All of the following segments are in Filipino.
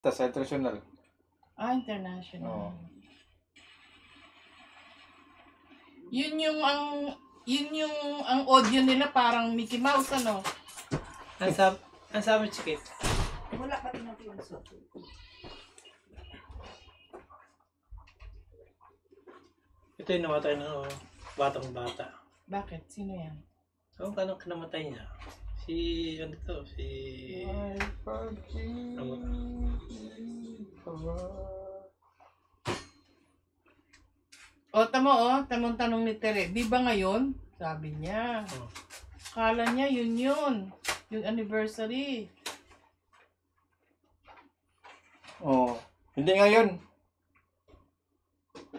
Tas sa international. International. Oo. Yun yung ang audio nila parang Mickey Mouse, ano? Ang sabi, Chikit. Wala pa rin ang pinso. Ito yung namatay ng batang-bata. Bakit? Sino yan? So, kanong kinamatay niya? Ano to? Ay, O, tamang tanong ni Tere. Di ba ngayon? Sabi niya. Oh. Kala niya yun. Yung anniversary. Oh, hindi ngayon.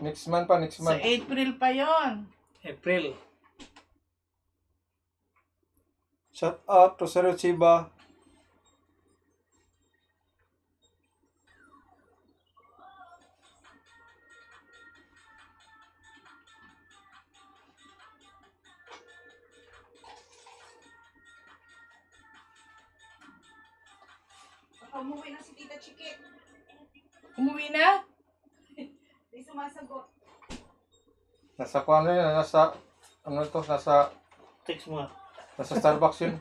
Next month pa, next Sa month. April pa yon. April. Shout out to Sir Chiba. Umuwi na si Tita Chikit. Umuwi na? Di sumasagot. Nasa kung ano yun, nasa Text mo. Starbucks yun.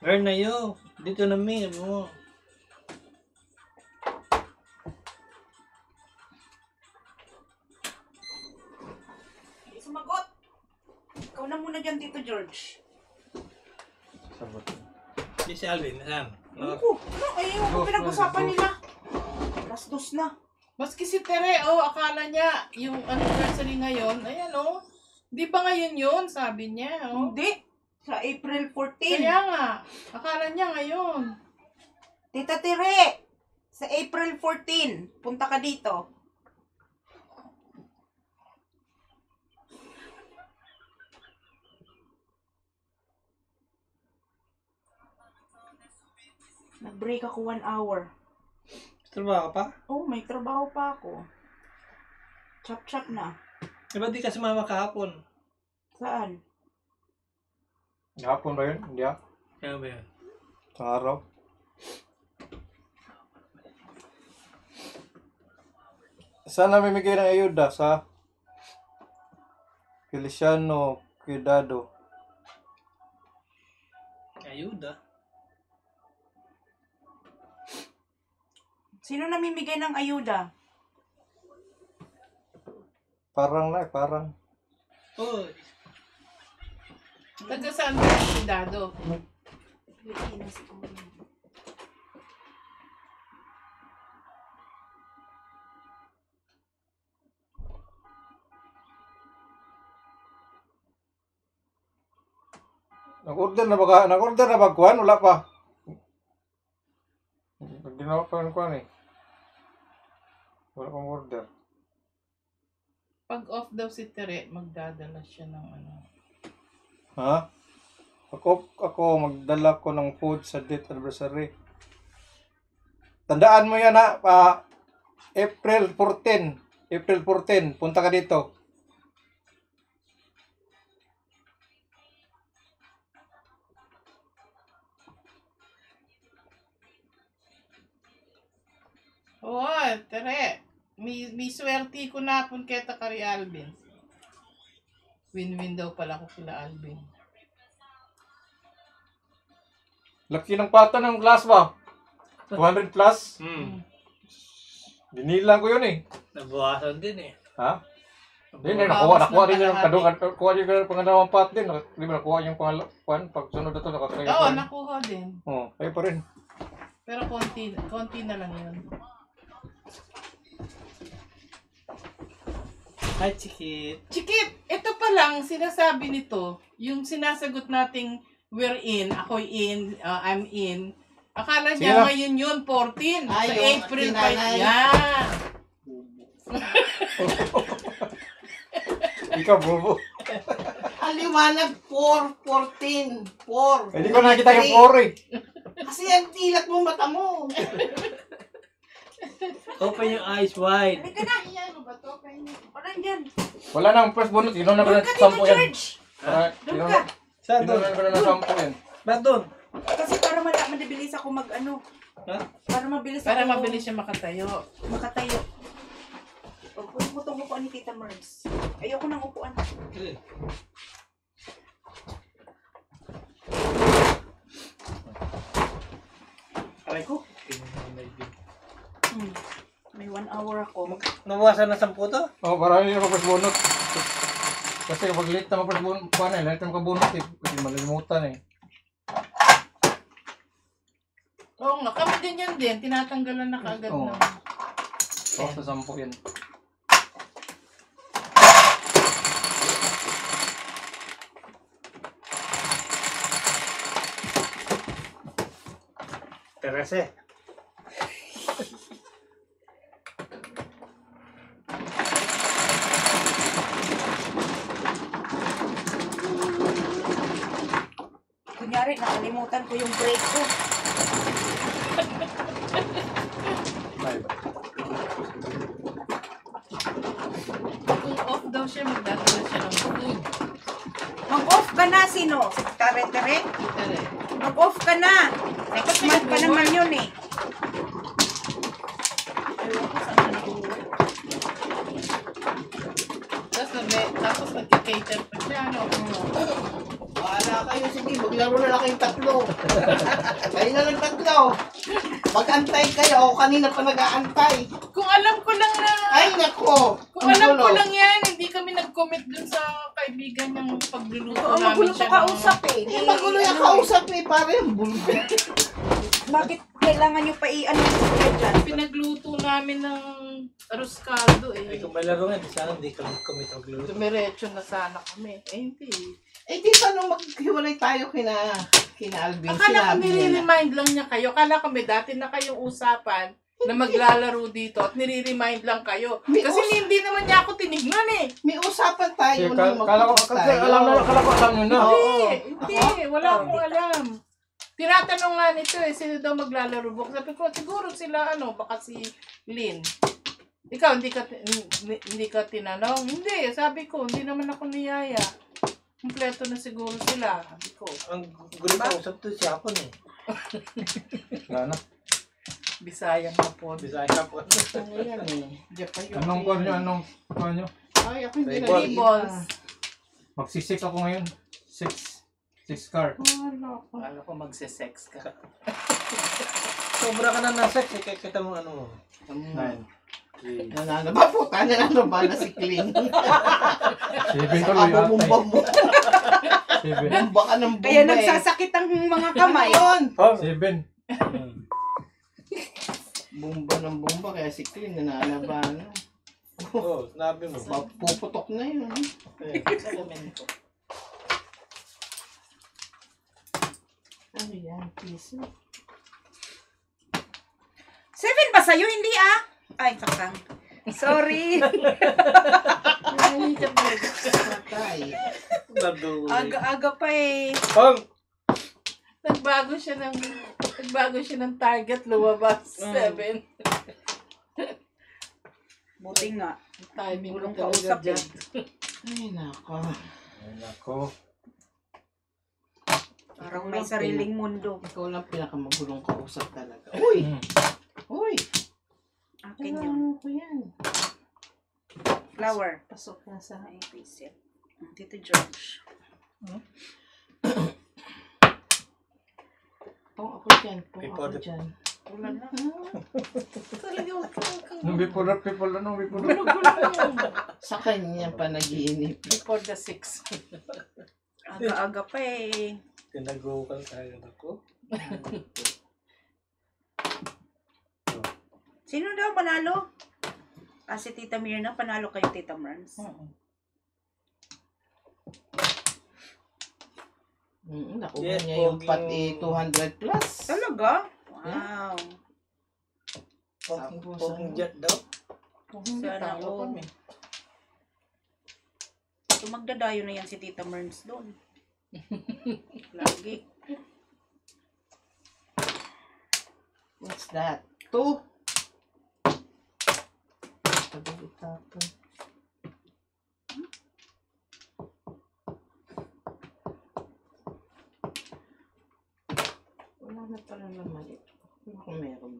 Meron na yun. Dito na may, mo. Di sumagot. Ikaw na muna dyan, Tito George. Sabot. Di si Alvin, saan? Ayun, ano pinag-usapan nila? Alas 2 na. Maski si Tere, akala niya yung anniversary ngayon. Ayan, Di ba ngayon yun? Sabi niya, Hindi. Sa April 14. Kaya nga, akala niya ngayon. Tita Tere, sa April 14, punta ka dito. Nag-break ako 1 hour. Trabaho pa? Oh, may trabaho pa ako. Chop-chop na. Diba di ka sumama kahapon? Saan? Hapon ba yun? Hindi ah. Kaya ba yun? Sa araw. Sana may bigay ng ayuda sa Feliciano Cuidado. Ayuda. Sino namimigay ng ayuda? Parang. Oh, Taga saan ba yung Cuidado? Pilipinas ko. Nag-order na ba kuhan? Wala pa. Ginawa pa yung kuhan eh. Wala pang order. Pag off daw si Tere, magdadala siya ng ano. Ha? Ako magdala ko ng food sa date anniversary. Tandaan mo yan ha, April 14, punta ka dito. Oo, Tere. May swerte ko na pun keta kari Alvin. Win-win daw pala ko kila Alvin. Laki ng pata ng glass ba? 200 plus? Dinilang ko yun eh. nabawasan din eh. Ha? Hindi, Bawas nakuha ng din yung kalahati. nakuha din yung pangalawang part din. Di ba nakuha yung pangalawang pag sunod na ito nakakaya Oo, pa rin. nakuha din. Oo, kayo pa rin. Pero konti na lang yun. Hi, Chikit. Chikit, ito pa lang sinasabi nito, yung sinasagot nating we're in, ako'y in, I'm in. Akala Sige niya na. ngayon yun, 14. Ay, Sa yung April 5. tinanay. Yan. Ikaw, bobo. Aliwanag 4, 14, 4. Hindi ko nakita yung 4 eh. Kasi ang tilat mo mata mo. Open your eyes wide. Halika na. Ano ba to? Kanya? Parang dyan. Wala nang first bonus. Inom na ko Doon ng ka, Tito 10 yan. George. Para- Doon Inom ka. Saan inom doon? na ko ng 10 yan. Ba't doon? Kasi para madabilis mabilis ako mag-ano. Ha? Para mabilis Para ako mabilis siya makatayo. makatayo. Huwag mo itong upuan ni Tita Merms. Ayoko ng upuan. Eh, Aray ko. May 1 hour ako. Nabawasan na 10 to? Oh, para hindi na mapres bunot. Kasi kapag late na mapres bunot, paano eh, late na makabunot eh. Kasi malilimutan eh. Oo nga, kami din yan din. Tinatanggalan na kaagad Oo. ng... Oh, sa 10 yan. Terese. Kunyari, nakalimutan ko yung break ko. Live. Kung off daw siya, magdadala siya ng food. Mag-off ka na, sino? Si Tere-Tere? Tere. Mag-off ka na. Tapos Next month pa naman yun eh. Ewan ko saan na nag-work. Tapos nagka-cater pa siya, ano? Bahala kayo. Sige, maglaro na lang kayong tatlo. Kayo na lang tatlo. Mag-antay kayo. Ako kanina pa nag-aantay. Kung alam ko lang na... Ay, nako. Kung alam ko lang yan, hindi kami nag-commit dun sa kaibigan ng pagluluto Oo, namin magulo siya ko kausap eh. Eh, magulo yung kausap eh. Pare, yung bulbo. Bakit kailangan nyo pa i-ano yung dyan? Pinagluto namin ng arroz caldo Ay, eh. kung may laro nga, di sana di kami commit ang glue. Dumiretso na sana kami. Eh, hindi. Eh, di pa nung maghiwalay tayo kina Alvin. Akala ko sinabi niya na. nire-remind lang niya kayo. Akala ko may dati na kayong usapan na maglalaro dito at nire-remind lang kayo. May Kasi hindi naman niya ako tinignan eh. May usapan tayo Kala nung ko, magpapos tayo. alam nyo na. Hindi, wala akong alam. Tinatanong nga nito eh, sino daw maglalaro bukas. Sabi ko, siguro sila baka si Lynn. Ikaw, hindi ka tinanong? Hindi, sabi ko, hindi naman ako niyaya. Kompleto na siguro sila, sabi ko. Ang gulo ka usap to si Hapon eh. Wala na. Bisayang hapon. Bisaya Hapon. Ayan eh. Diyan pa yun. Anong kwan nyo? Anong kwan nyo? Ay, ako hindi Table. naliit Tables. Magsisik ako ngayon. 6 car. Ano ko magse-sex ka? Sobra ka na ng sex eh. Kaya kita mo ano mo. 9. Nananaba po, nananaba na si Kling. 7 Saka tuloy ata bumba mo. 7. Bumba ka ng bumba Kaya eh. nagsasakit ang mga kamay. Ayun. 7. Bumba ng bumba, kaya si Kling nananaba na. Oo, sinabi mo. Puputok na yun. Salamin ko. Ano yan, please? 7 ba sa'yo? Hindi ah. Ay, kakang. Sorry. Ay, kapag. Patay. Naduloy. Aga-aga pa eh. Pang! Nagbago siya ng target, lumabas. 7. Buti nga. Timing ko Gulong talaga kausap eh. dyan. Ay, nako. Ay, nako. Parang may sariling mundo. Ikaw lang pinakamagulong kausap talaga. Uy! Uy! Akin yun. Ano ko yan? Flower. Pasok na sa... Ay, visit. Tito George. Pong ako dyan. Pong People ako dyan. Wala na. Talaga, huwag kang Nung before the people, anong before the... gulo-gulo. Sa kanya pa nag-iinip. Before the 6. Aga-aga pa eh. Tinagukal tayo ako. Sino daw panalo? Si Tita Mirna, panalo kayo Tita Merns. Nakuha Yes, niya yung pogi pati yung- 200 plus. Talaga? Wow. Poking jet daw. Sana Talo all. kami. So magdadayo na yan si Tita Merns doon. Lagi. What's that? 2. Tapos. Wala na pala naman. kung meron.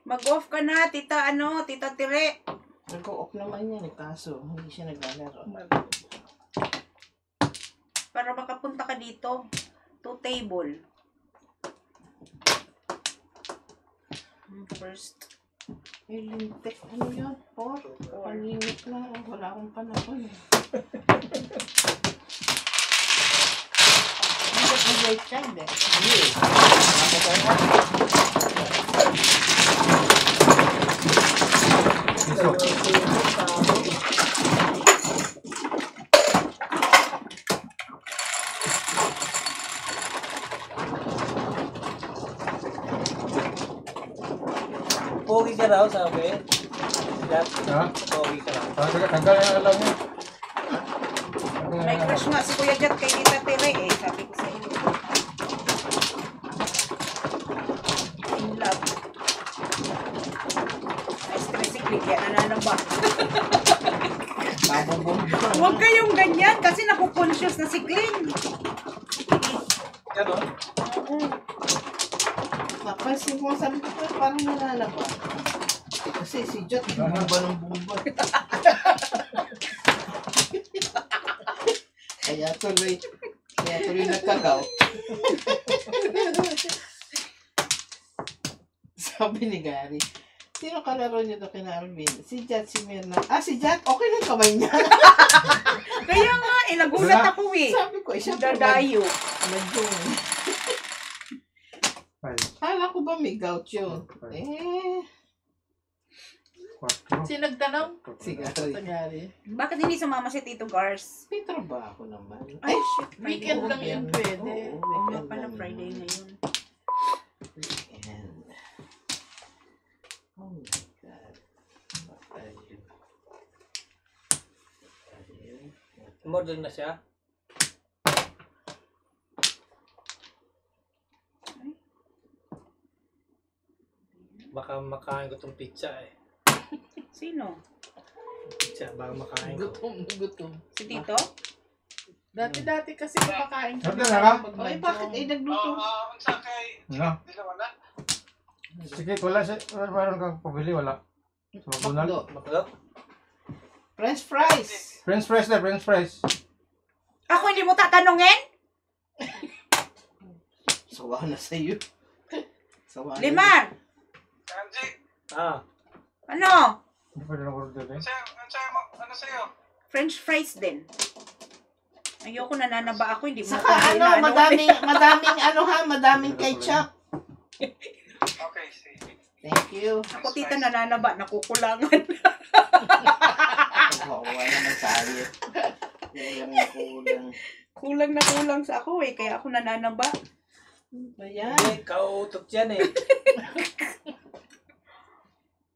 Mag-off ka na, tita, tita Tire. Nag-off naman yan, kaso hindi siya naglalaro. Para makapunta ka dito. 2 table. First. Lintek, ano yun? 4? Paninit lang. Wala akong panahon. Hindi ka mag-right side eh. Pogi ka raw, sabi. Dad, Ha? pogi ka raw. Tagal na alam niya. May crush nga si Kuya Jet kay tita Tire eh. Sabi ko sa inyo. In love. Ay, stressing bigyan na nanamba. Bababomba. Huwag kayong ganyan kasi naku-conscious na si Glenn. Ganon? Oo. Napansin ko, sabi ko, parang nalalaba. Kasi si Jot, bumba ng bumba. Kaya tuloy nagkagaw. Sabi ni Gary, sino kalaro niyo to kina Alvin? Si Jat, si Mirna. Ah, si Jat, okay lang kamay niya. Kaya nga, nagulat ako eh. Sabi ko, siya Dadayo. medyo. Kala ko ba may gout yun? Si nagtanong? Si Gary. Nangyari. Bakit hindi sumama si Tito Gars? May trabaho naman. Ay, shit. Weekend lang yun pwede. Oo, Oo nga weekend pala, lang Friday yun. ngayon. Weekend. Oh my God. Batayo. Modern na siya. Baka makain ko tong pizza eh. Sino? Pizza, baka makain ko. Gutom. Si Tito? Dati kasi kumakain kami. Sabi na ka? Ay, bakit ay nagluto? Ano? Sige, wala siya. Meron kang pabili, wala. Sa McDonald's. Maklo? French fries. French fries na, French fries. Ako hindi mo tatanungin? Sawa na sa'yo. Sawa na. Limar! Ah, Ano? Hindi pa rin order eh. French fries din. Ayoko, nananaba ako, hindi mo Saka ako ano, madaming ketchup. Okay, see. Thank you. Ako tita nananaba, nakukulangan. Wala naman tayo. Kulang. Kulang sa ako eh, kaya ako nananaba. Ayan. hindi, kautot yan eh.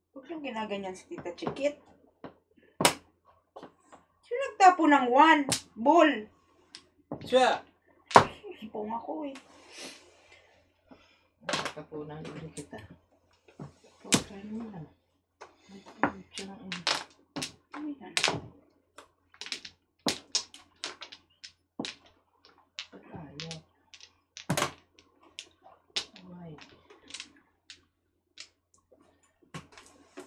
Huwag yung ginaganyan si Tita Chikit. Sino nagtapo ng 1 bowl? Siya. Pong ako eh. Kapunan ulit kita. Okay naman. Ano yan? Ayaw. Ay.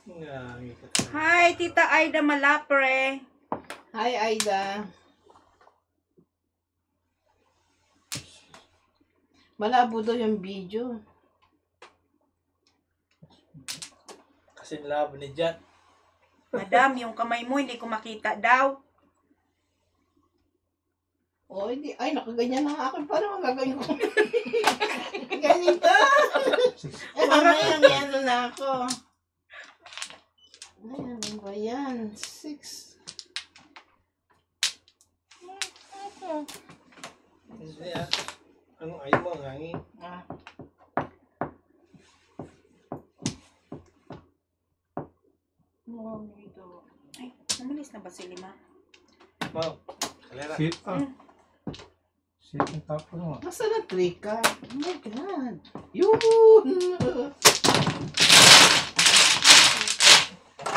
Nangangi ka. Hi, Tita Aida Malapre. Hi, Aida. Malabo daw yung video. Kasi labo ni Jan. Madam, yung kamay mo hindi ko makita daw. Oh, hindi. Ay, nakaganyan na ako. Paano magaganyan ko? Ganito. Eh, mamaya may ano na ako. Ay, ano ba yan? 6. Hindi ah. Ano ayaw mo, ngangi? Ah. Ay, namalis na ba si Lima? Mau. Kalera. Sit Sit ang tapo naman. Masa na trika? Oh my God. Yun!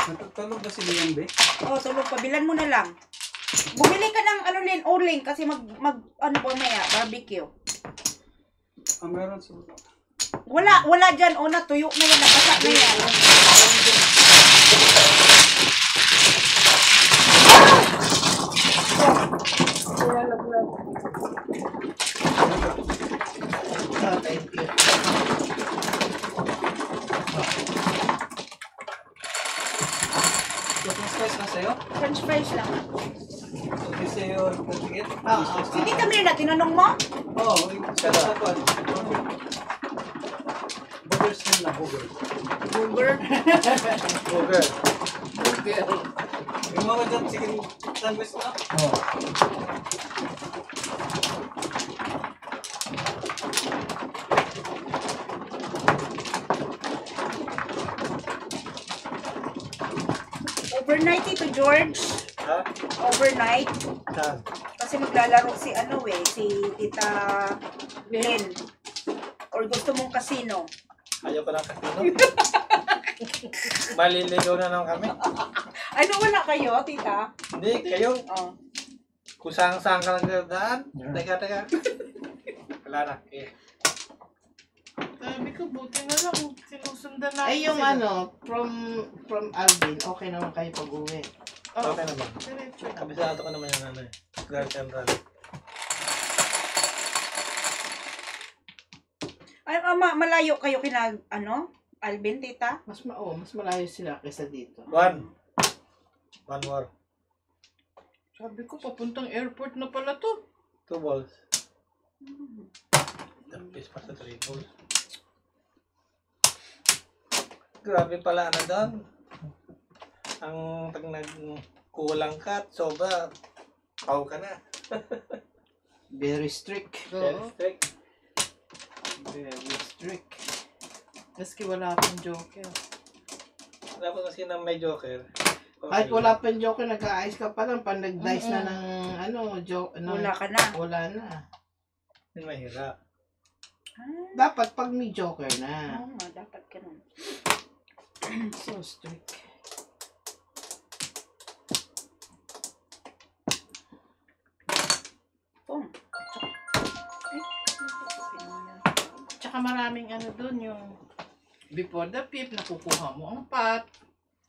Natutulog ba si Liam, be? Oh, tulog pa. Bilan mo na lang. Bumili ka ng ano Lin, uling kasi ano ba maya, barbecue. Ah, meron sa Wala dyan. O, natuyo na yan. Nabasa na yan. Ah, thank you. French fries na sa'yo? French fries lang. Hindi sa'yo nagtigit? Hindi kami na tinanong mo? Oo, sa usapan. Burgers din na, burger. Burger. Burger. Burger. Yung mga dyan, chicken sandwich na. Oh. Overnight ito, George. Ha? Overnight. Saan? Kasi maglalaro si si Tita Len. Or gusto mong casino. Ayaw ko ng kasino. Maliligaw na naman kami. Ano, wala kayo, Tita? Hindi, kayo. Oh. Kung saan ka lang daan. Teka. Wala na. Okay. Sabi ko, buti na lang. Sinusundan natin Ay, yung sila. ano, from Alvin, okay naman kayo pag-uwi. Oh, Okay naman. diretso. Kabisado ko naman yung ano eh. Grand Central. Ay, malayo kayo kina, Alvin, Tita? Mas malayo sila kaysa dito. One more. Sabi ko, papuntang airport na pala to. 2 balls. Tapos pa sa 3 balls. Grabe pala na doon. Ang pag nagkulang ka, sobra, pau ka na. Very strict. Oo. Strict. Very strict. Maski wala akong joker. Dapat kasi na may joker. Okay. Kahit wala pa yung joker, nag-aayos ka pa lang. Pag nag-dice na ng Wala ka na. Wala na. Yun mahirap. Dapat pag may joker na. Oo nga, dapat ganun. So strict. Oh. Tsaka maraming ano dun, yung before the fifth, nakukuha mo ang pot.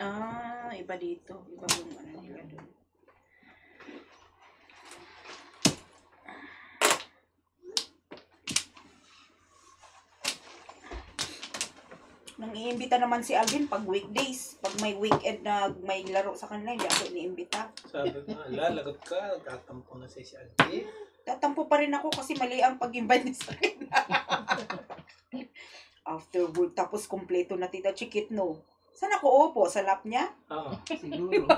Ah, iba dito. Iba yung ano nila doon. Nang iimbita naman si Alvin pag weekdays. Pag may weekend na may laro sa kanila, hindi ako iniimbita. Sabi ko, lagot ka, tatampo na si Aldi. Tatampo pa rin ako kasi mali ang pag-invite niya sa akin. After work, tapos kompleto na Tita Chiquit, no? Saan ako upo? Sa lap niya? Oo. Siguro.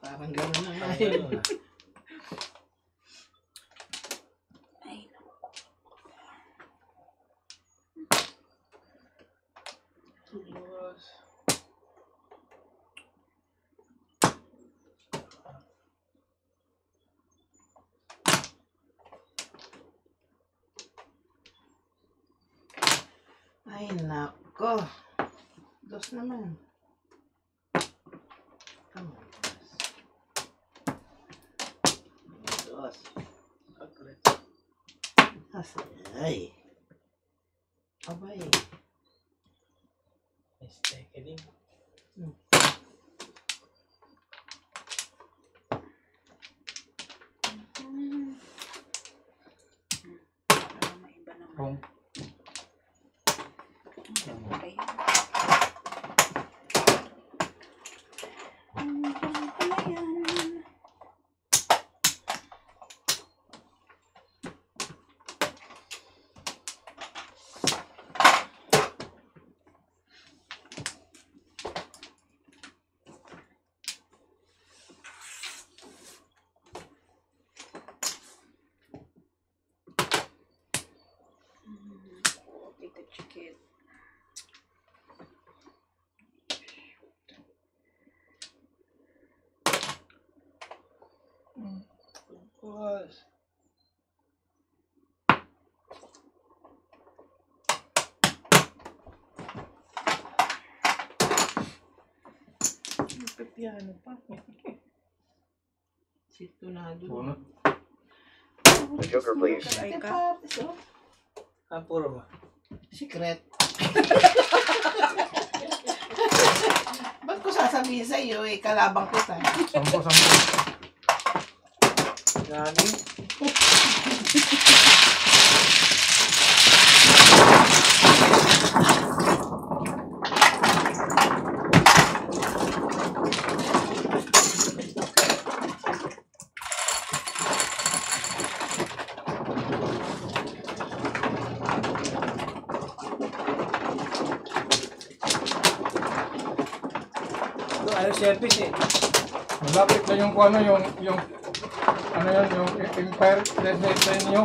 Parang gano'n na nga. Ayun. Ay, naku. Ay, nako. Dos naman. Come on. Dos. Chocolate. Ay. Abay. Mistake din. Para maiba naman. Kung Okay. Tita Chiquit. Was. Pepiano pa. Situnado. Bunot. Sugar, please. Ay ka. Puro mo. Secret. Ba't ko sasabihin sa iyo eh, kalabang kita. Sampo. Gani. Ito, ayaw service eh. Malapit na yung ano yung ano yun, yung Empire State nyo.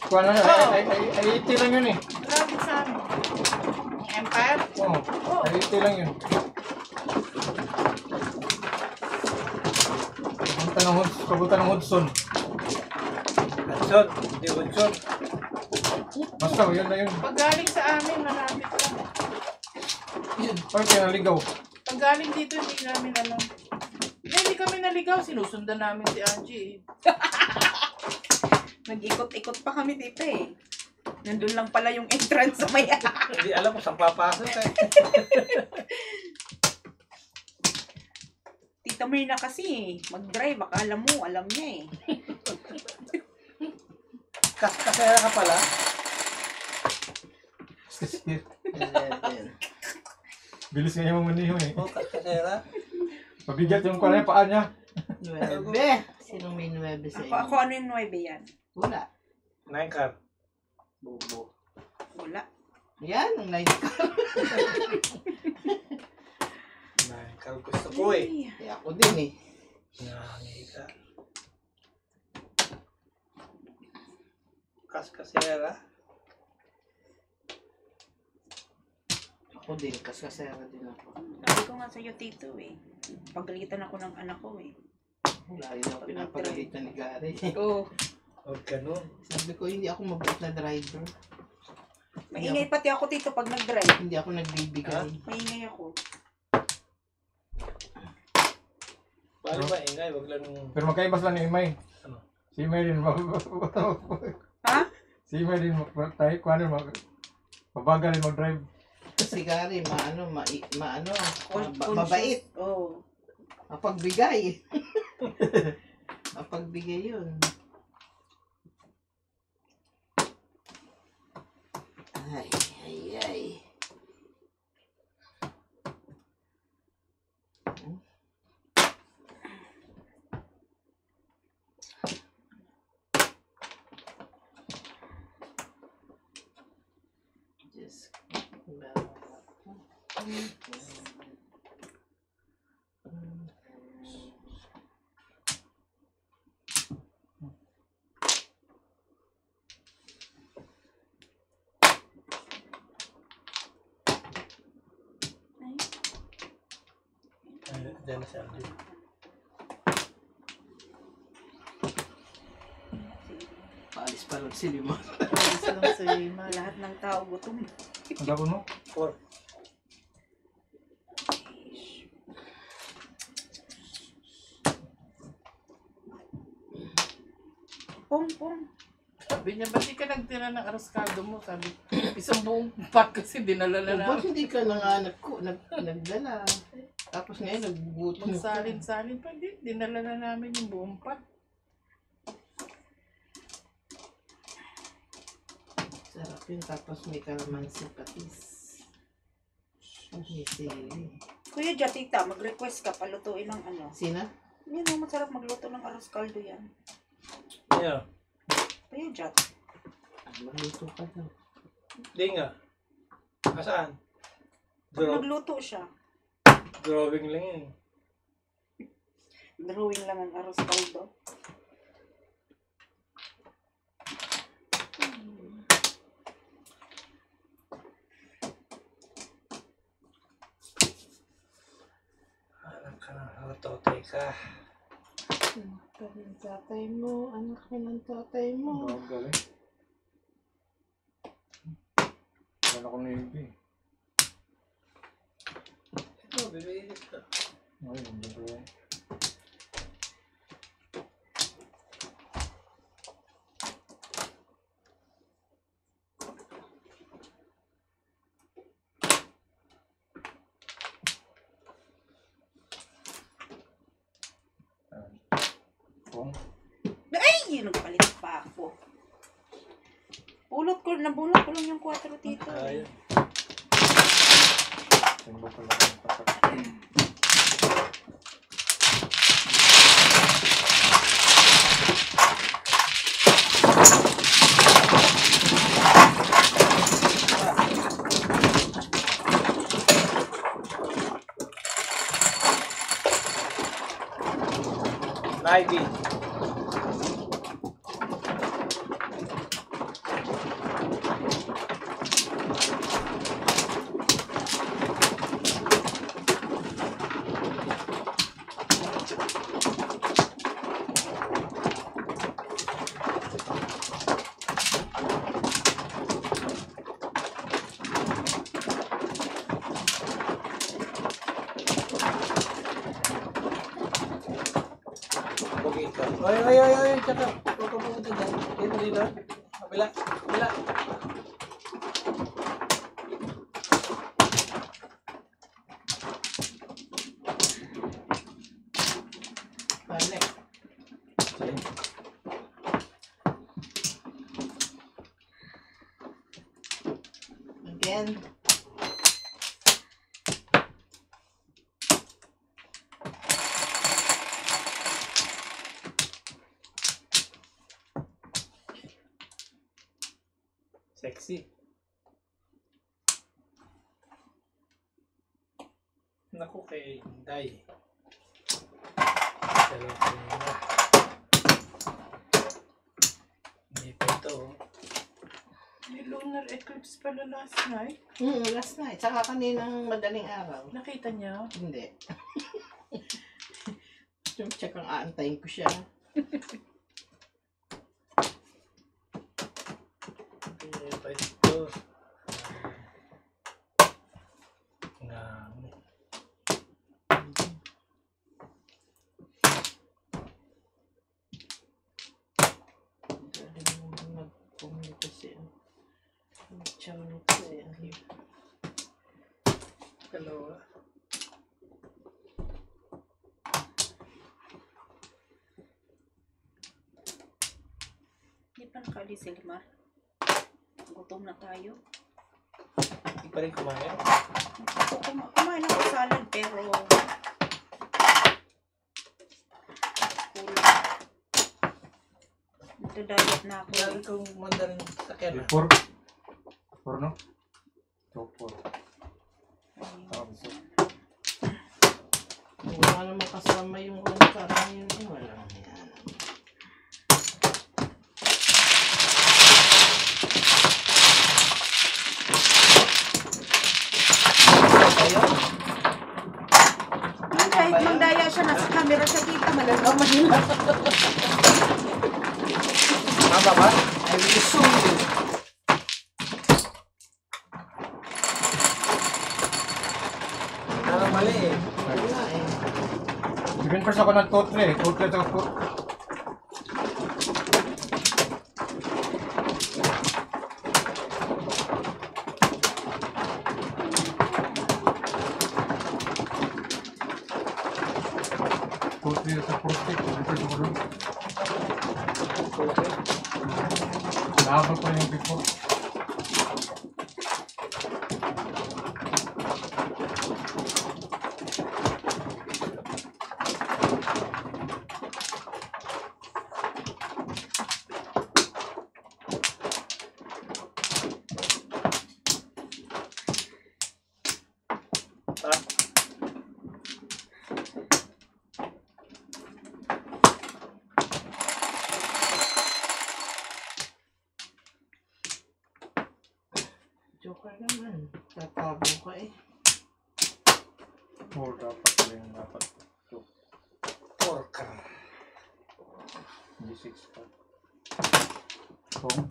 Kung ano, ay 80 lang yun eh. Malapit sa amin. Ang Empire? Oo, ay 80 lang yun. Papunta ng Hudson. Hudson, hindi Hudson. Basta, yun na yun. Pag galing sa amin, malapit lang. Ay, pinaligaw. Pag galing dito, hindi namin alam. Hindi kami naligaw. Sinusundan namin si Angie. Nag-ikot-ikot pa kami dito eh. Nandun lang pala yung entrance sa maya. Hindi alam kung saan papasok eh. Tita Mirna kasi mag-drive. Akala mo, alam niya eh. Kasera ka pala. Bilis nga yung maniho eh. Oh, kasera. Pabigat yung pala yung paa niya. 9. Sino may 9 sa inyo? Ako ano yung 9 yan? Wala. 9 car. Bobo. Wala. Yan, ang 9 ka. 9 car gusto ko eh. Ay, Eh, ako din eh. Nangi ka. Kasera. Ako din, kasasera din ako. sabi ko nga sa'yo, Tito eh. Pagalitan ako ng anak ko eh. Wala yun ako pinapagalitan ni Gary. Oo. Huwag ganun. Sabi ko, hindi ako mabait na driver. Maingay pati ako, Tito, pag nag-drive. Hindi ako nagbibigay. Maingay ako. Bali ba, ingay, wag lang. Pero magkaibas lang ni Imay. Ano? Si Imay din, Ha? si Imay din, tayo, kung ano, mabagal din mag-drive. Si Gary, Conscious. mabait. Oo. Mapagbigay. Mapagbigay yun. Ay. Just Diyan na si Aldi. paalis pa lang si Lima. Alis lang sa Ima. Lahat ng tao gutom. Ang tapon mo? 4. Pong. Sabi niya, ba't di ka nagtira ng arroz-caldo mo? Sabi, isang buong pot kasi dinala na Ba't namin. hindi ka na nga nagdala? Tapos ngayon nagbubutin ka. Magsalin-salin pa, hindi. Dinala na namin yung buong pot. Sarap yun. Tapos may kalamansi patis. May sili. Kuya Jatita, mag-request ka, palutuin ng ano. Sina? Yan o, masarap magluto ng arroz caldo yan. Yeah. Kuya Jat. Magluto ka daw. Di nga. Asaan? Magluto siya. Drawing lang yun. Drawing lang ang arroz caldo. Anak ka na. Totay ka. Anak ka ng tatay mo. Anak ka ng tatay mo. Ang galing. Wala ko na yun eh. Ito, bibigyan ka. Ay, hindi ko yan. Kung Ay! Nagpalit pa ako. Nabulot ko lang yung 4 dito. Ayun. saan ba pala ang patak? Ivy. Ay, tsaka, huwag ka pumunta dyan. Dito. Kabila. Balik. Again. Sexy. Naku kay Day. Hindi pa ito. May lunar eclipse pala last night. Last night. Saka kaninang madaling araw. Nakita niya? Hindi. Tsaka aantayin ko siya. Hindi pa ito. Ngami. Dali mo mag-communicate. Mag-communicate. Dalawa. Hindi pa nakalis si Limar. Gutom na tayo. Hindi pa rin kumain. Kumain ako salad pero kulang. Nagda-diet na ako. Lagi kong manda rin sa kena. Four, no? Two, four. Wala naman kasama yung parang yun. Wala yan. Kahit magdaya siya, nasa camera siya kita, malalaman nila. Tama ba? I will show you. Parang mali eh. Wala eh. Bigyan pa ako ng totre. Totre ito po. Totre sa porte. Totre sa porte. Laban pa yung pipo. Joker naman. Tatago ka eh. Four dapat yung dapat. Two. Porka. Hindi six pa. Kung.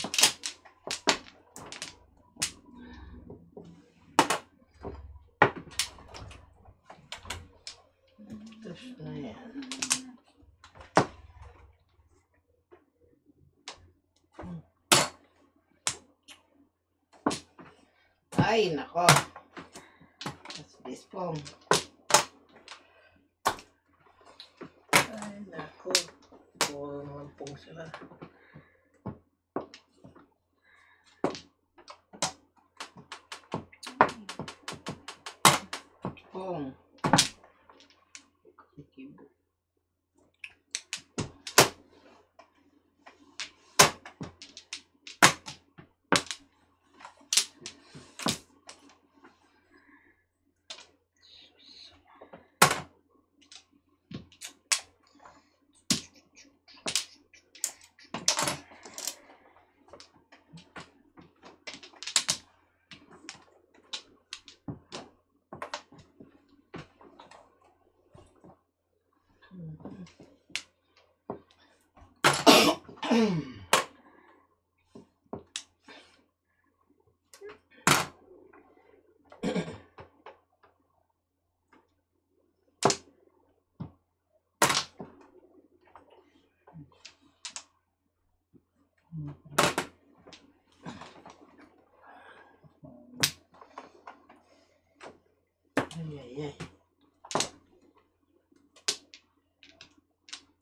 yan. Ay, nako. What's this pong? Ay, naku. Puro naman pong sila. Pong. Ikibo. Ay.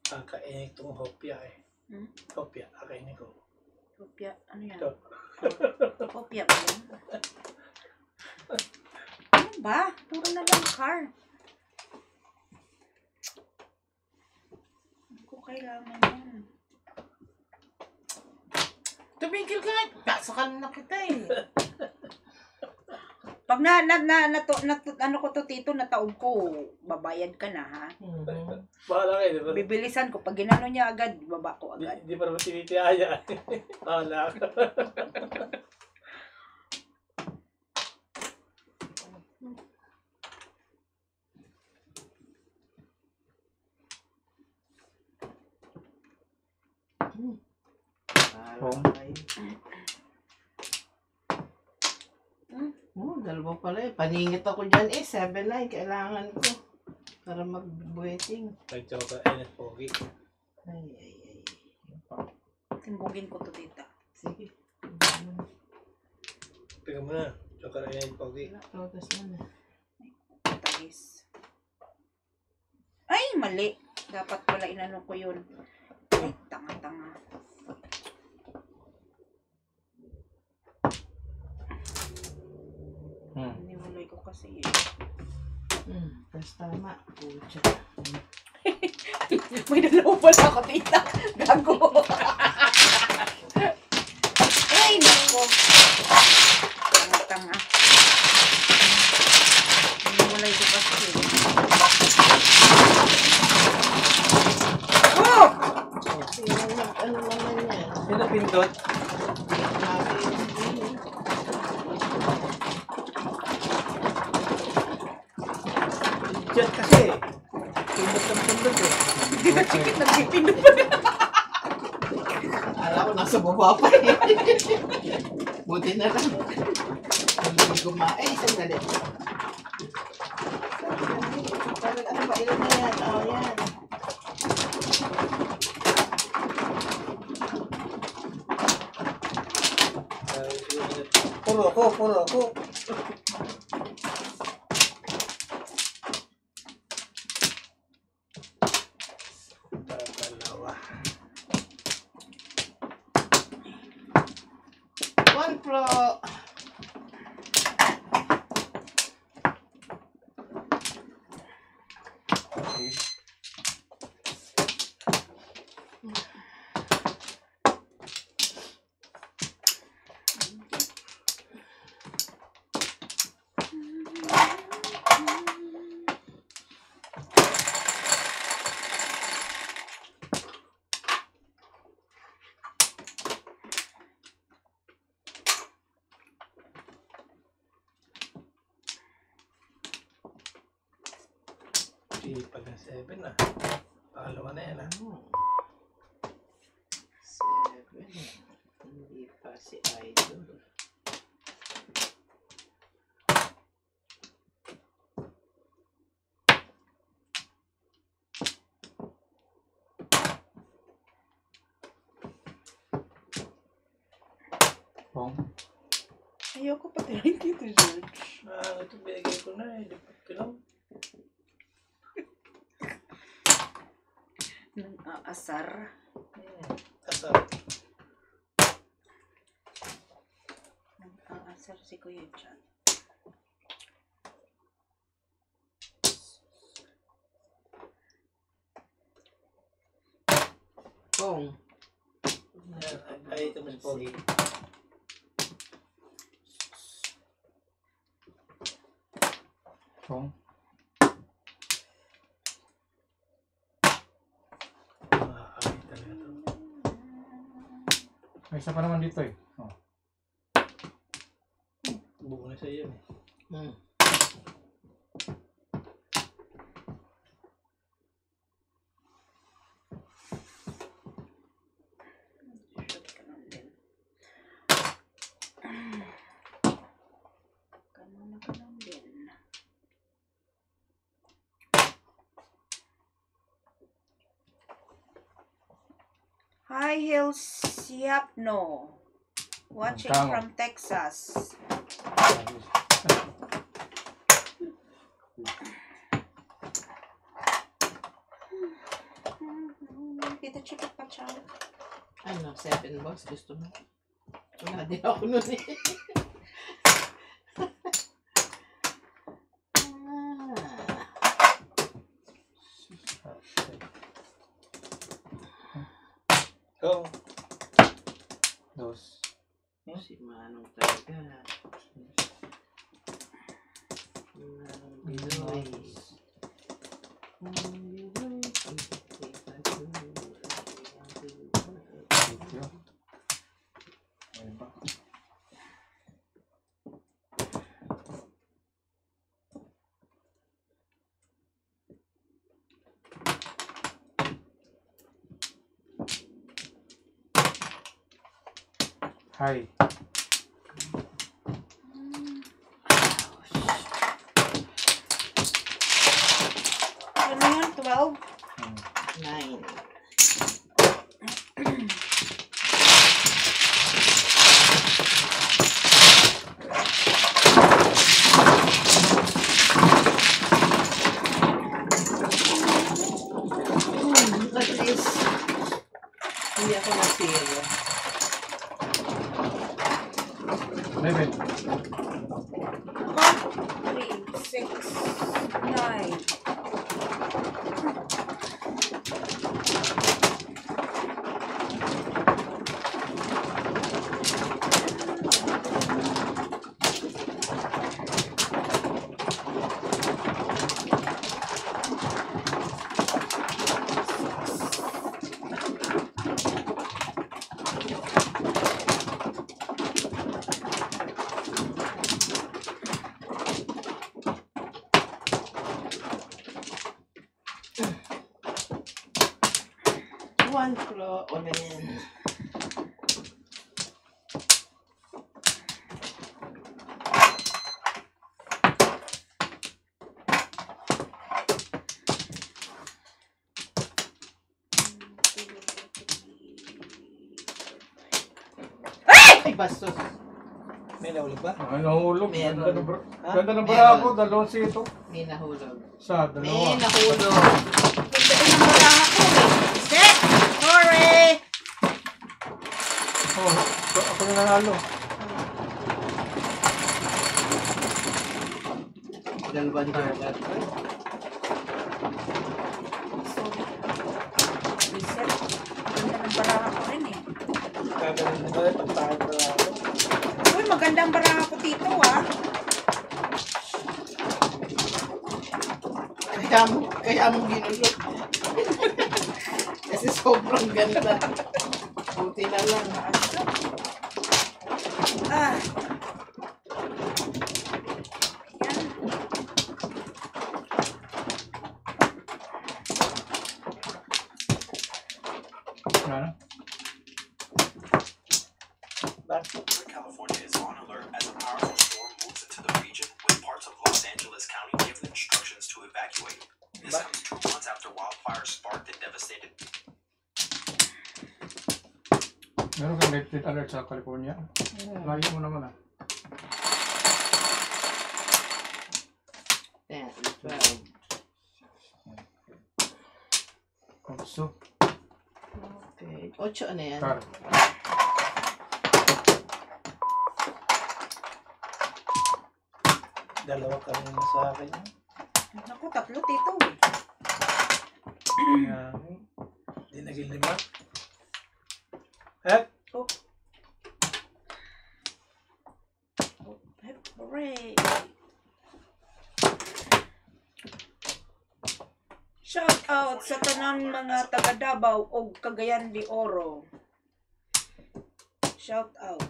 Kakainin itong hopya eh. Hopya, kakainin ko. Kopya, ano yan? Ito. Kopya ba yan? Ano ba? Puro na lang car. Hindi ko kailangan yan. Tumigil ka nga. Tasakan na kita eh. Pag ano ko to tito, nataob ko, babayad ka na ha. Bahala kayo, di ba? Bibilisan ko. Pag ginano niya agad, baba ko agad. Di pa naman tinitiyaya. Bahala ka. Oh, dalawa pala eh. Paningit ako dyan eh. 7-9. Kailangan ko. Para mag-buweting. Nag-choka, at pogi. Ay. Timbugin ko to tita. Sige. Tingnan mo na. Choka, at pogi. Wala, totas na. Tagis. Ay, mali. Dapat pala inano ko yun. Ay, tanga-tanga. Hinihulay ko kasi eh. Tapos tama. Pucha. May dalawa pala ako, tita. Gago. Ay, nako. Tanga-tanga. Hinihulay ko kasi. Oh! Ano naman yan? Sino pindot? Diyan kasi. Pindot ng pindot eh. Hindi na chikit, nagpipindot pa na. Alam ko nasa baba pa eh. Buti na lang. Hindi kumain. Sandali. Ano ba? Ilan na yan? Oh, yan. Puro ako. Dalawa. 1 pro. Okay. Pag na 7 na. Pangalawa na yan ah. 7. Hindi pa si Idol. Kung. Ayoko pa tirahin dito, George. Ito binigay ko na eh. Di pa pinom. Nang aasar. Asar. Nang aasar si Kuya John. Kung. Ay, ito mas pogi. Kung. Ay, talaga to. May isa pa naman dito eh. Oh. Buo na sa iyo eh. Shoot ka lang din. Ganun ka lang din. Hi, Hills Siapno. Watching Tama. from Texas. Kita chika pa chow. Ano, 7 boss? Gusto mo? Wala din ako nun eh. Kung. Dos. Si Manong talaga. Manong Biloy. Dito. Ayun pa. Hi. Ano yun? 12? 9. At least, hindi ako nasira. 11. 3, 6, 9. One floor on in. Ay, bastos. May nahulog ba? Ay, nahulog. Meron. Ganda ng barako. Dalawang sito. May nahulog. Sa May dalawa. nahulog. Ganda din ang baraha ko eh. Set! Sorry! Oh, ako yung nanalo. Dalawang dagat. Reset. Ganda ng baraha ko rin eh. Kagaling na ba? Pagpahit na lang ako. Uy, magandang baraha ko dito ah. Kaya mo ginulog. Kasi sobrang ganda. Buti na lang. Ah. Yan. Ano? California is on alert as a powerful storm moves into the region, with parts of Los Angeles County given instructions to evacuate. This comes 2 months after wildfires sparked and devastated. Meron kang red alert sa California? Lagi mo naman ah. 10, 12. Also, Okay. 8 na yan. car. Dalawa kami na sa akin. Naku, 3 tito. Hindi naging 5. Eh? Hooray! Shout out sa tanang mga taga Davao o Cagayan de Oro. Shout out.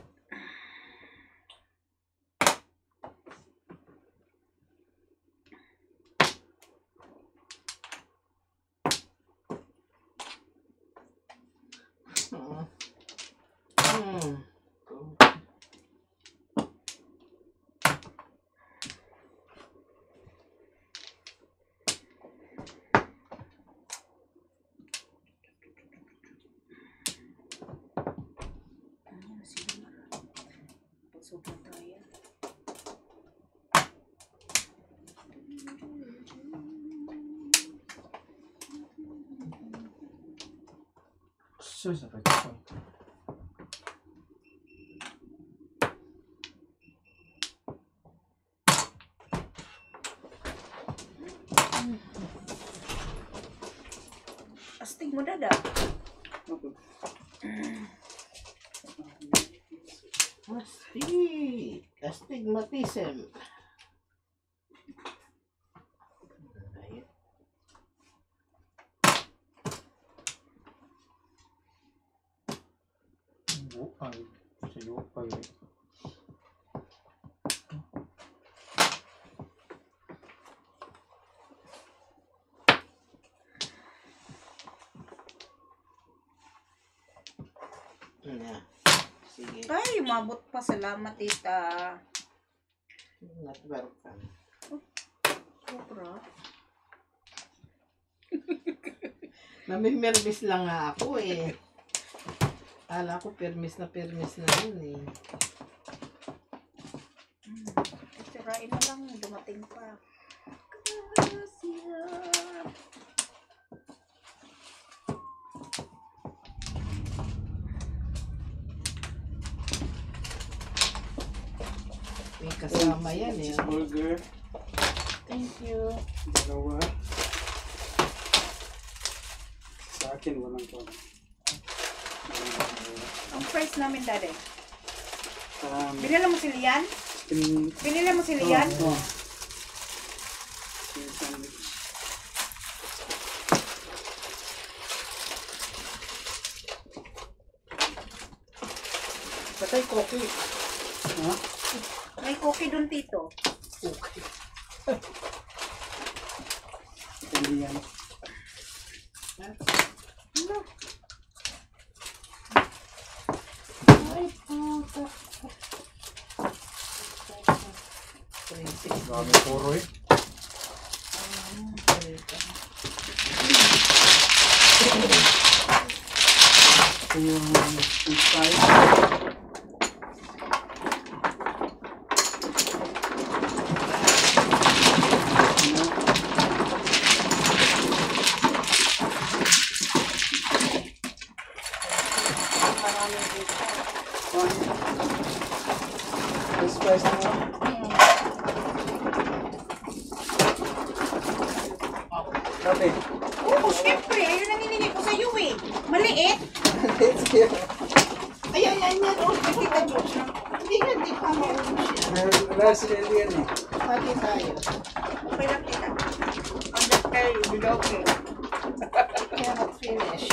Pasok na tayo. Sus, apa itu? Astig mo dada. Astigmatism. Buang, sayupay. Sige. Ay, umabot pa. Salamat, tita. Not welcome. Sobra. Namimirmis lang nga ako eh. Kala ko permis na yun eh. Sirain na lang. Dumating pa. May kasama yan eh. Cheeseburger. Thank you. Dalawa. Sa akin, walang to. Ang price namin, daddy. Chicken... Binila mo si Lian? Binila mo si Lian? Oh. Chicken sandwich. Patay coffee. Ha? May cookie dun, tito. Hindi yan. Ano? Dami puro eh. Ito yung fish fry. Fish fries na. Okay. Oo, syempre. Ayun ang hiningi ko sa'yo eh. Maliit. Ayan, yan. Oh, nakita mo siya. Hindi pa maulong siya. Wala si Elian eh. Pati tayo. Okay lang, tita. On the tail, below me. Cannot finish.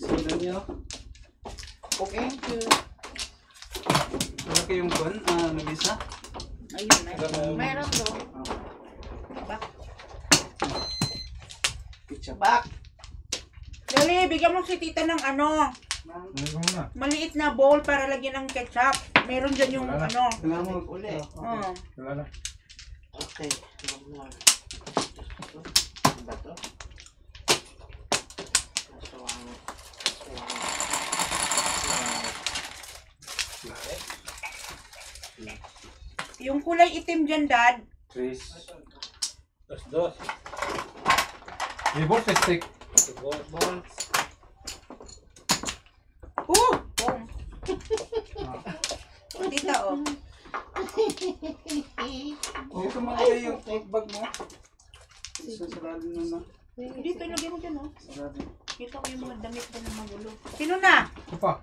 Sunan niyo. Thank you. Wala kayong bun? Nag-isa? Ayun, mayroon to. Ketchup. Back. Dali, bigyan mo si tita ng ano. Ano muna? Maliit na bowl para lagyan ng ketchup. Meron dyan yung Wala na. ano. Kailangan mo Uli. Oh. Wala na. Okay. Ano ba to? Yung kulay itim dyan, Dad. Tris. Dos. Libor sa stick. Oh! Tita, oh. Dito makaya yung tote bag mo. Sarado na na. Dito, ilagay mo dyan, oh. Sarado. Kita ko yung mga damit na magulo. Sino na? Ito pa.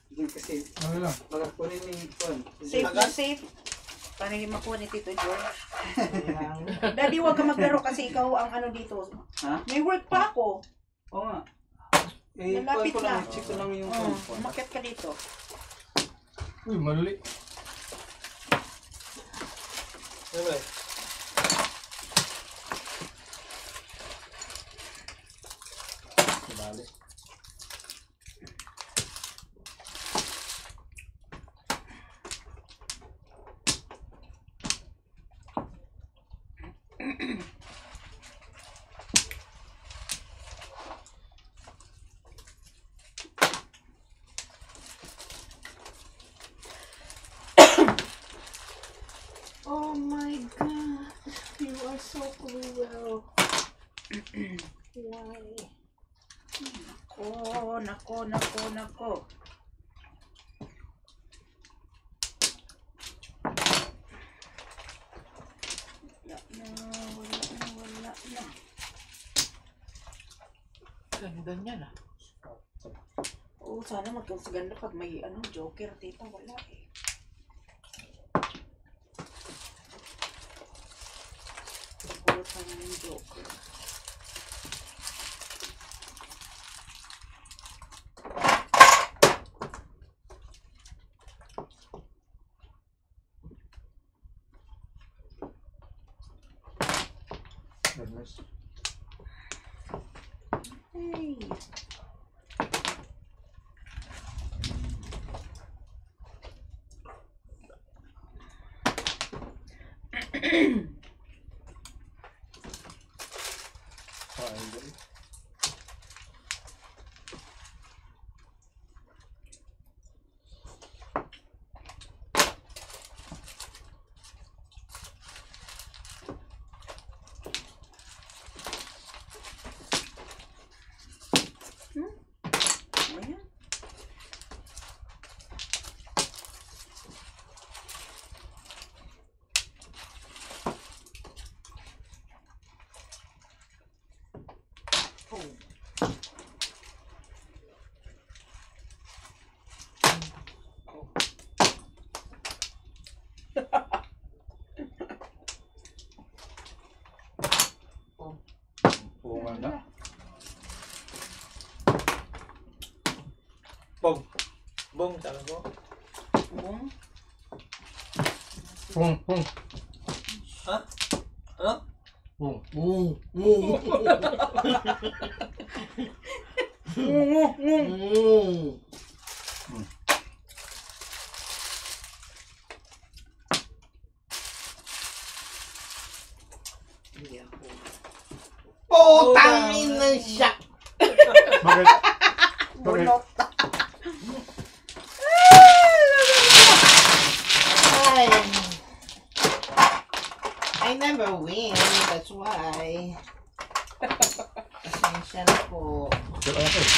Diyan kasi, Ano lang. magakunin yung phone. Safe na safe. Para hindi makuha ni Tito George. Daddy, huwag ka maglaro kasi ikaw ang ano dito. Ha? May work pa ako. Oo nga. Eh, Malapit ko lang, na. check ko lang yung Oh, phone. umakyat ka dito. Uy, maluli. Ano ba? Bali. Oh my God. You are so cruel. Why? Nako. Wala na. Ganda niyan ah. Oo, sana magkasaganda pag may ano, joker, tita. Wala eh. Siguro sana yung joker. Goodness. Hey. Fine. Ayan. Bunga na. Boom, sabi ko. Bong. Pung. Ha? Ano? Pung. Putang ina siya! Bakit? Bakit? Bunot. I never win, that's why. Pasensya na po. Sila ako eh.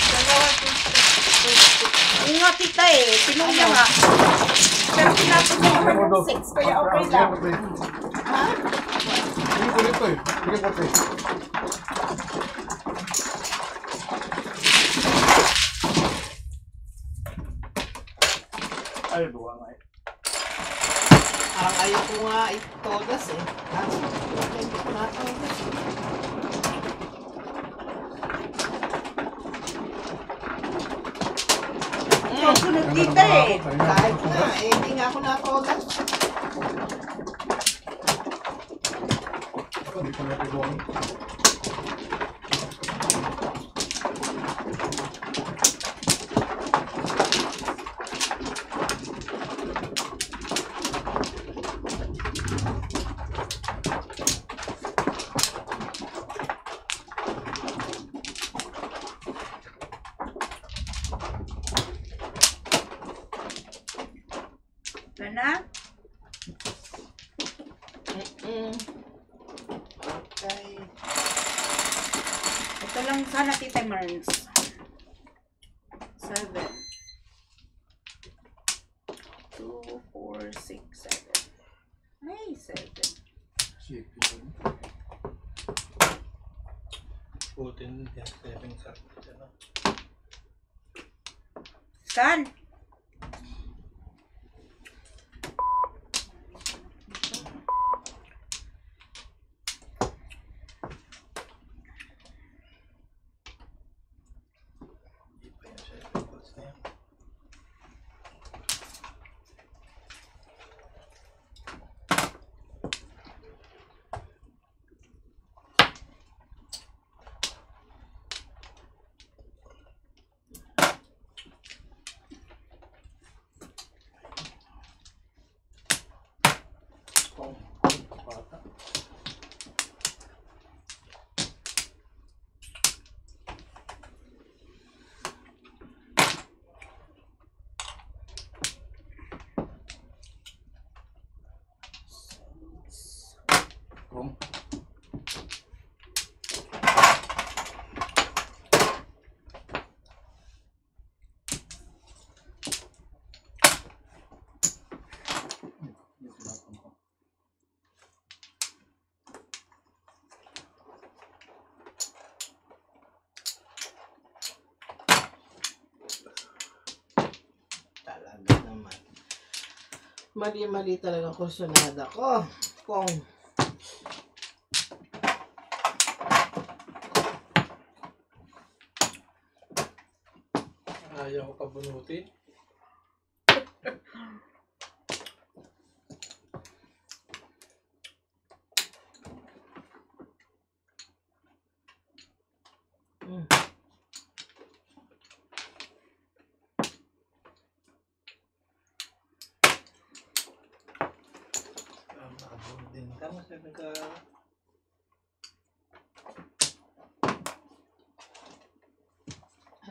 Yung nga tita eh. Tinong niya nga. Pero tinapos niya naman ng 6. Kaya okay lang. Ha? Sige po dito eh. Sige po dito. Ay, buwa nga eh. Parang ayoko nga itodas eh. Hindi ko natodas eh. Ang sunod tita eh. Kahit na eh, hindi nga ako natodas. Hindi ko napagawa. Ito lang sana, Tita Merns. 7. 2, 4, 6, 7. Ay, 7. Putin, 7 sa ano. Scan. Kung Talaga naman. Mali-mali talaga kursunada ko. Kung Ayaw ko pabunutin. Din ka, masabi ka.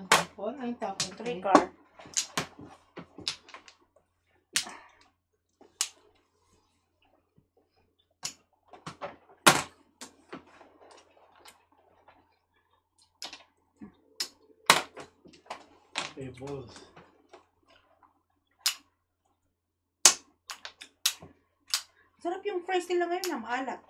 ang tapon, ang tapon. 3 car. Tables. Sarap yung fries nila ngayon na maalat.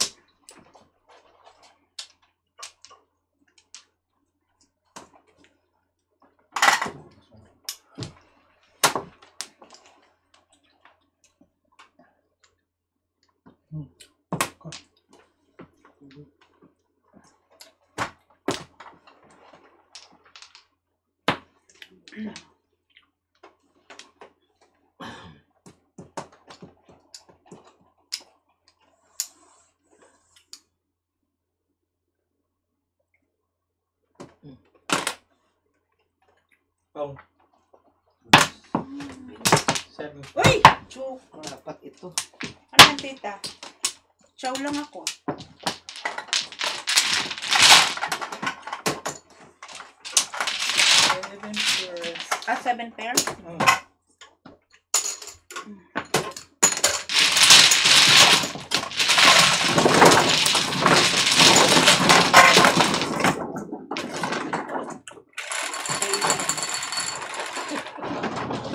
Oh. 7. Uy! Choke. Dapat ito. Ano yan, tita? Chow lang ako. Ah, 7 pairs?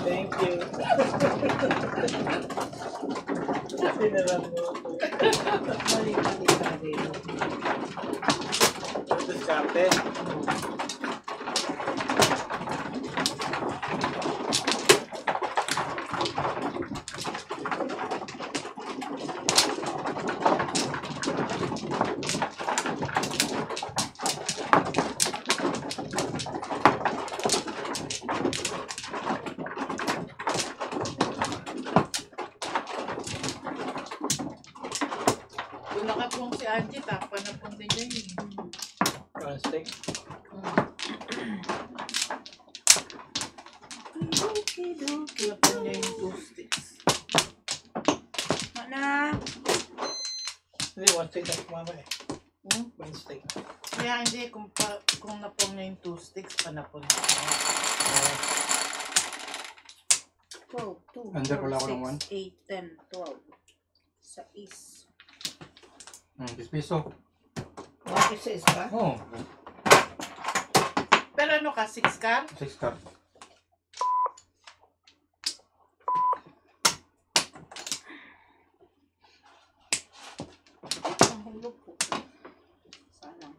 Thank you. Pinaram mo. Mali-mali talaga. Diskarte. Kung nakapong si Angie, takpan na pong din yun. One stick. Nakapong niya yung 2 sticks. Mana? Hindi, one stick na kumama eh. One stick. Kaya hindi, kung napong niya yung 2 sticks, panapon niya. 12, 2, Under wala ko ng 4, 6, 8, 10, 12. 6. 10 piso. Bakit sa isa? Oh. Pero ano ka, 6 car? 6 car. Ang hulog po. Sana.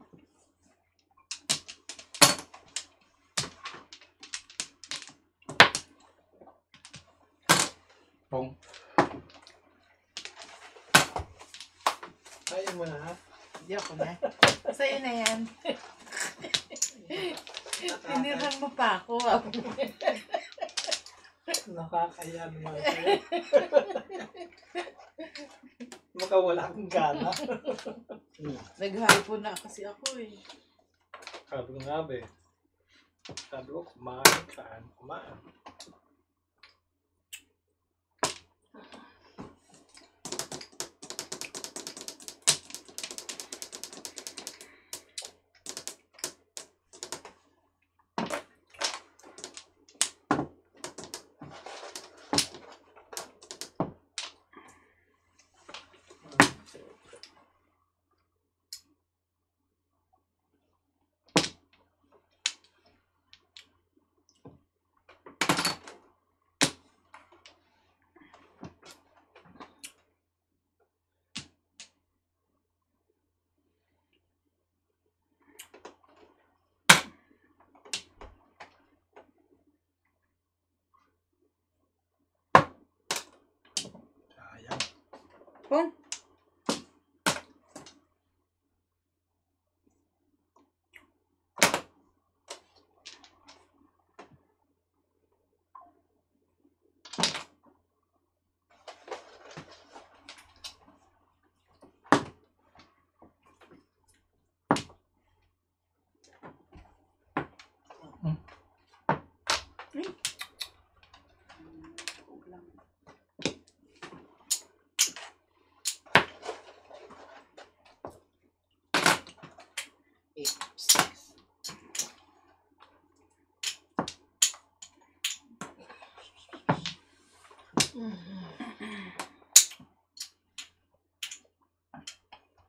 Pong. Ayaw mo na ha? Hindi ako na. Sa'yo na yan. Tinirhan mo pa ako. Nakakaya naman kayo. Baka wala akong gana. Naghapon na kasi ako eh. Sabi ko nga ba eh. Sabi ko kumain, kumain. Sayang. Pong.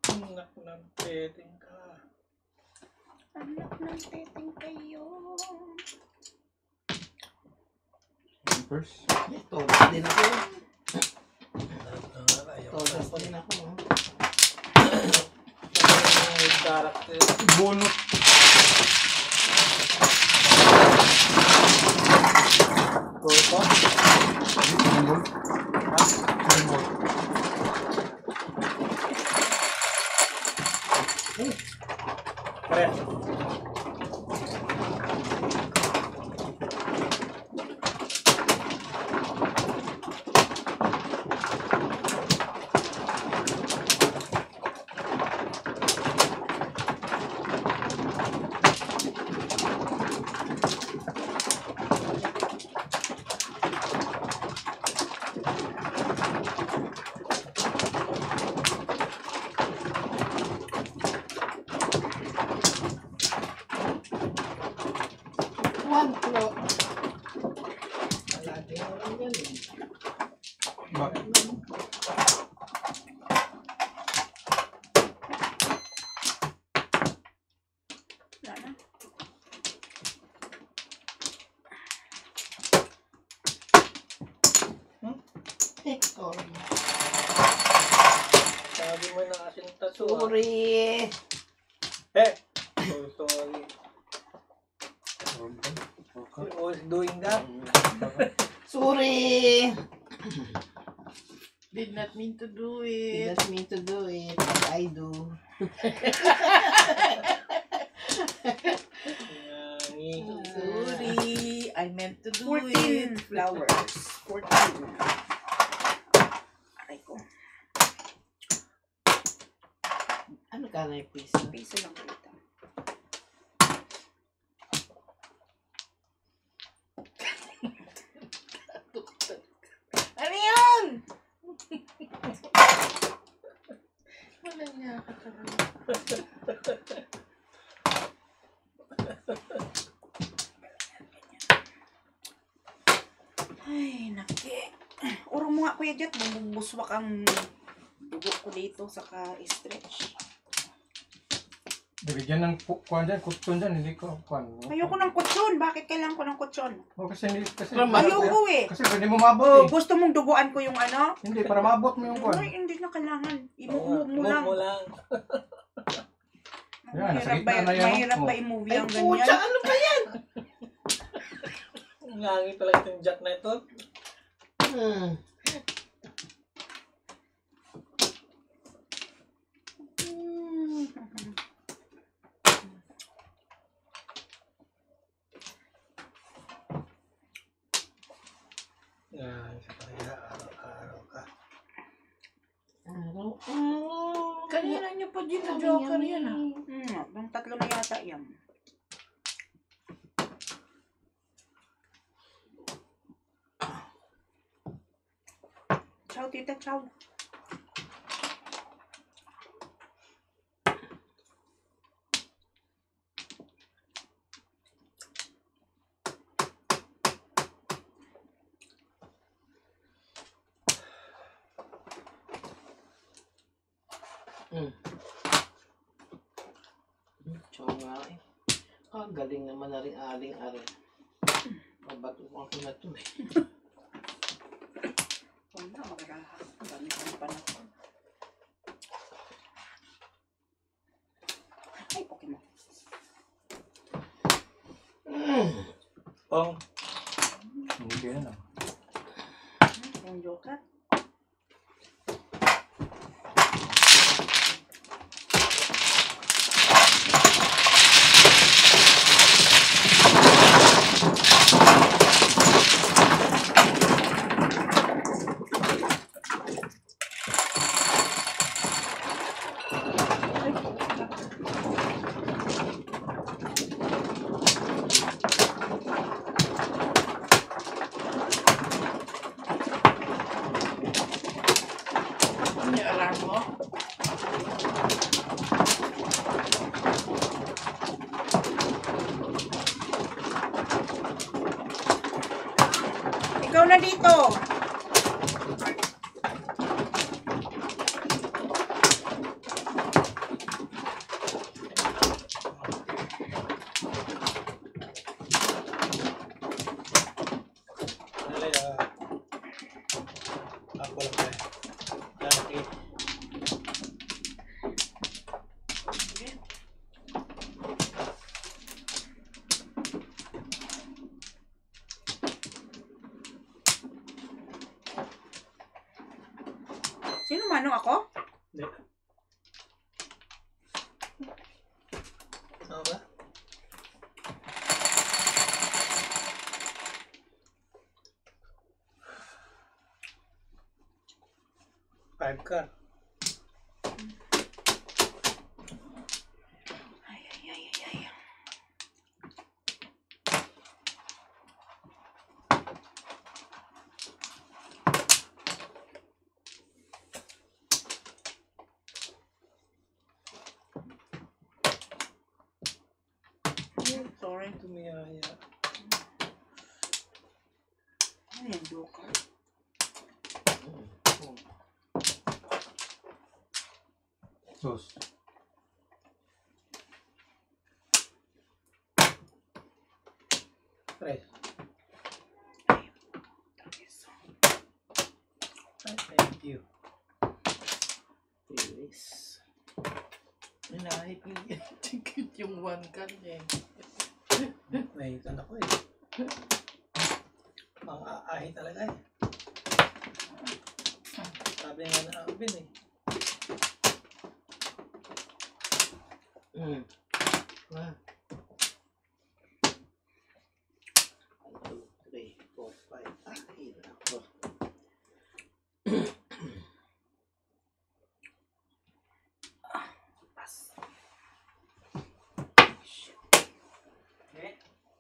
Anak ng peteng ka. Anak ng teteng kayo. First. Todos din ako. Ayaw Todos pa din ako. Character. Bunot. Corpo. Pare. One kilo. Wala din naman yan eh. Bakit? Wala na. Sorry. Sabi mo na kasing tattoo. Sorry. Eh. Oh, sorry. He was doing that. Sorry. Did not mean to do He it. doesn't mean to do it, but I do. Sorry, I meant to do 14 it. flowers. 14. Aray ko. Ano ka na yung piso? Piso lang dito. Ano yun? Wala niya ka talaga. Ay, naki. Urong mo nga kuya Jot, bubuswak ang dugo ko dito saka stretch. Bigyan ng kuwan dyan, kutsyon dyan, hindi ko kuwan. Ayoko ng kutsyon. Bakit kailangan ko ng kutsyon? Oh, kasi hindi, kasi... Ayoko eh. Kasi hindi mo mabot Oh, eh. gusto mong duguan ko yung ano? Hindi, para mabot mo yung kuwan. Ay, hindi na kailangan. I-move mo lang. Move mo lang. Yan, nasa gitna na yan, Mahirap oh. ba i-move Ay, yung putya, ganyan? ano ba yan? Ang langi talaga itong jack na ito. Yan, kaya araw-araw ka. Kanina niyo pa dito, Joker yan ah. Bang tatlo na yata yan. Ciao, tita, ciao. Tiyo nga eh. Galing naman na rin aling-aling. Pabatukan ko na to eh. Wala, magraha. Dami kong panahon. Ay, Pokemon. Pong, Hindi yan ah. Yung Joker. Ano yung alarm mo? Ikaw na dito. alay, ako lang tayo. Lalaki. Sino manong ako? Hindi. Ano ba? Five ka. Ay, ay, ay, ay, ay. Sorry, tumiyaya. Ano yung Joker? Sus. Pre. Thank you. Please. Nahihipin. Tikit yung one can eh. Nahitan ako eh. Mga aahi talaga eh. Sabi nga na Alvin eh. Ah. 1, 2, 3, 4, 5. Ay, nako.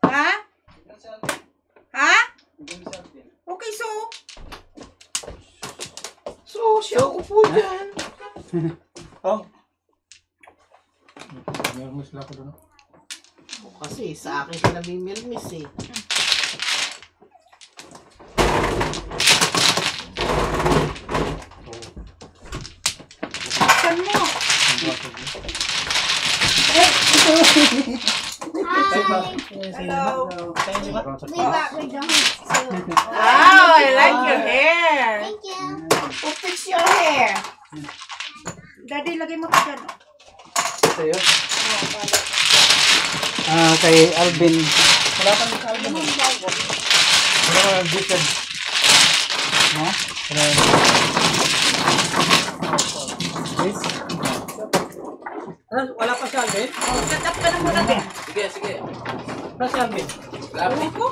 Ha? Ha? Okay, so? So, siya ako po dyan. Oh, Meron sila ko doon. Kasi sa akin ka nabimilmis eh. Saan mo? Hello. We got rid of it too. Wow, I like your hair. Thank you. Who fix your hair? Daddy, lagay mo ito dyan. Oh. Sa'yo? Kay Alvin. Wala pa ng kalbo mo. Wala ka ng dikad. No? Wala pa si Alvin? Oh, set up ka na muna din. Sige. Wala si Alvin? Ewan ko.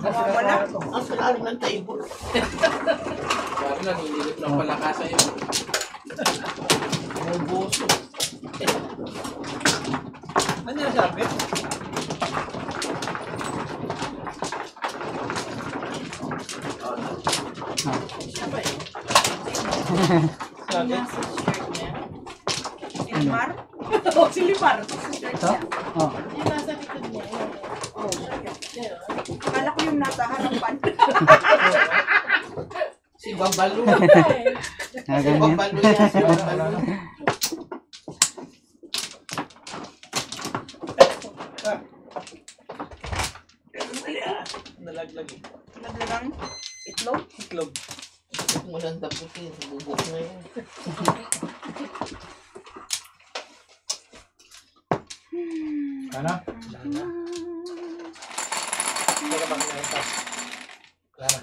Wala. Ang salalim ng table. Sabi na, nililip ng palakasan yun. Ang buso. Nandiyan si Alvin? Si Alvin? Silmar? Oh, si Limar. Ito? Oh. Yung nasa likod niya. Oh, akala ko yung nasa harapan. Si Babalo. Si Ganyan. Babalo yan. Si Babalo. Nalaglag eh. Naglagang itlog. Itlog. Huwag mo lang taputin. Bubok na yan. Ano? Hindi ka ba kinain pa? Wala na.